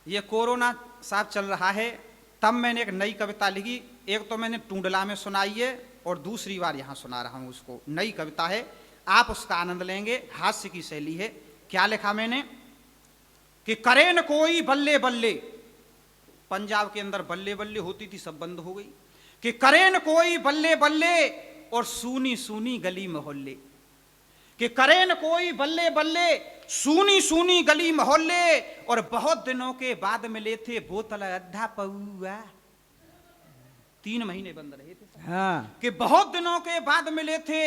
ये कोरोना साहब चल रहा है, तब मैंने एक नई कविता लिखी। एक तो मैंने टूंडला में सुनाई है और दूसरी बार यहाँ सुना रहा हूँ उसको। नई कविता है, आप उसका आनंद लेंगे, हास्य की शैली है। क्या लिखा मैंने कि करे न कोई बल्ले बल्ले, पंजाब के अंदर बल्ले बल्ले होती थी, सब बंद हो गई। कि करे न कोई बल्ले बल्ले और सूनी सूनी गली मोहल्ले, कि करे न कोई बल्ले बल्ले सूनी सूनी गली मोहल्ले, और बहुत दिनों के बाद मिले थे बोतल अद्धा पौआ। 3 महीने बंद रहे थे। हाँ। कि बहुत दिनों के बाद मिले थे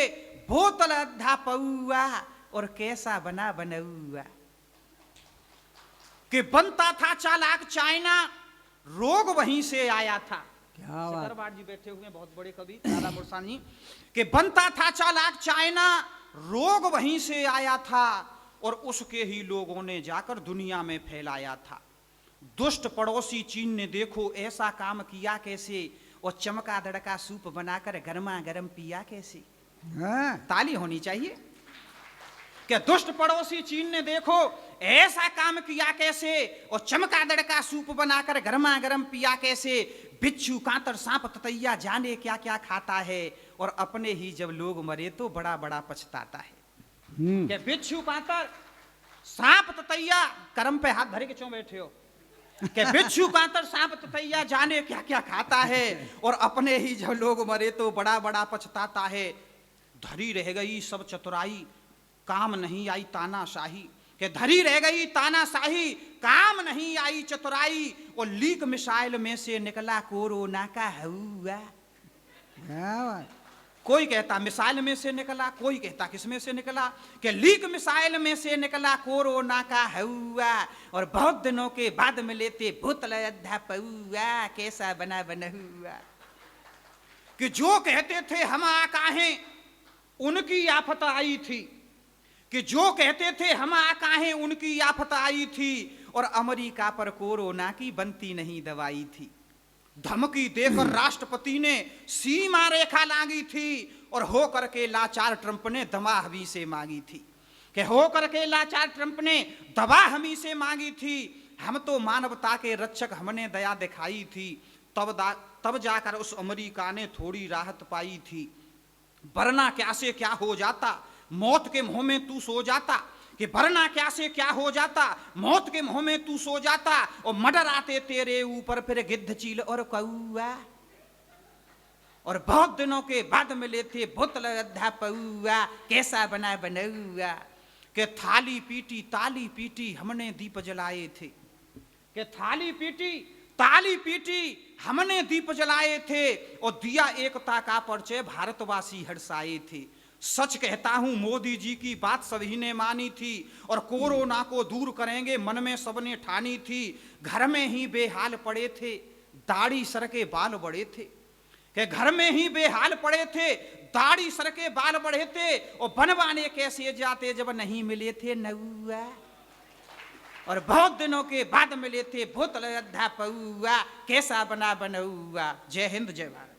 बोतल अद्धा पौआ, और कैसा बना बनौआ। कि बनता था चालाक चाइना, रोग वहीं से आया था। क्या बात। शकरवाड़ जी बैठे हुए हैं, बहुत बड़े कवि दादा बुरसान जी। कि बनता था चालाक चाइना, रोग वहीं से आया था, और उसके ही लोगों ने जाकर दुनिया में फैलाया था। दुष्ट पड़ोसी चीन ने देखो ऐसा काम किया कैसे, और चमका दड़का सूप बनाकर गर्मा गर्म पिया कैसे। हाँ। ताली होनी चाहिए। कि दुष्ट पड़ोसी चीन ने देखो ऐसा काम किया कैसे, और चमका दड़का सूप बनाकर गर्मा गर्म पिया कैसे। बिच्छू कांतर सांप ततैया जाने क्या क्या खाता है, और अपने ही जब लोग मरे तो बड़ा बड़ा पछताता है। कि बिच्छू कांतर सांप ततैया, कर्म पे हाथ धरे के क्यों बैठे हो। कि बिच्छू कांतर सांप ततैया जाने क्या क्या खाता है, और अपने ही जब लोग मरे तो बड़ा बड़ा पछताता है। धरी रह गई सब चतुराई, काम नहीं आई तानाशाही। कि धरी रह गई तानाशाही, काम नहीं आई चतुराई, और लीक मिसाइल में से निकला कोरोना का हवा। क्या बात। कोई कहता मिसाइल में से निकला, कोई कहता किस में से निकला। कि लीक मिसाइल में से निकला कोरोना का हवा, और बहुत दिनों के बाद मिले थे बोतल अद्धा पौआ, कैसा बना बनहुआ। कि जो कहते थे हम आकाहें उनकी आफत आई थी, कि जो कहते थे हम आकाहें उनकी आफत आई थी, और अमेरिका पर कोरोना की बनती नहीं दवाई थी। धमकी देकर राष्ट्रपति ने सीमा रेखा लांगी थी, और हो करके लाचार ट्रंप ने दवा हमी से मांगी थी। कि हो करके लाचार ट्रंप ने दवा हमी से मांगी थी। हम तो मानवता के रक्षक, हमने दया दिखाई थी, तब जाकर उस अमेरिका ने थोड़ी राहत पाई थी। वरना क्या से क्या हो जाता, मौत के मुंह में तू सो जाता। कि वरना क्या से क्या हो जाता, मौत के मुंह में तू सो जाता, और मडर आते तेरे ऊपर फिर गिद्ध चील और कौआ। और बहुत दिनों के बाद मिले थे बोतल अद्धा पौआ, कैसा बना बनौआ। कि थाली पीटी ताली पीटी हमने दीप जलाए थे। कि थाली पीटी ताली पीटी हमने दीप जलाए थे, और दिया एकता का परिचय भारतवासी हर्षाए थे। सच कहता हूं मोदी जी की बात सभी ने मानी थी, और कोरोना को दूर करेंगे मन में सबने ठानी थी। घर में ही बेहाल पड़े थे, दाढ़ी सर के बाल बड़े थे। कि घर में ही बेहाल पड़े थे, दाढ़ी सर के बाल बढ़े थे, और बनवाने कैसे जाते जब नहीं मिले थे नौआ। और बहुत दिनों के बाद मिले थे बोतल अद्धा पौआ, कैसा बना बनौआ। जय हिंद जय भारत।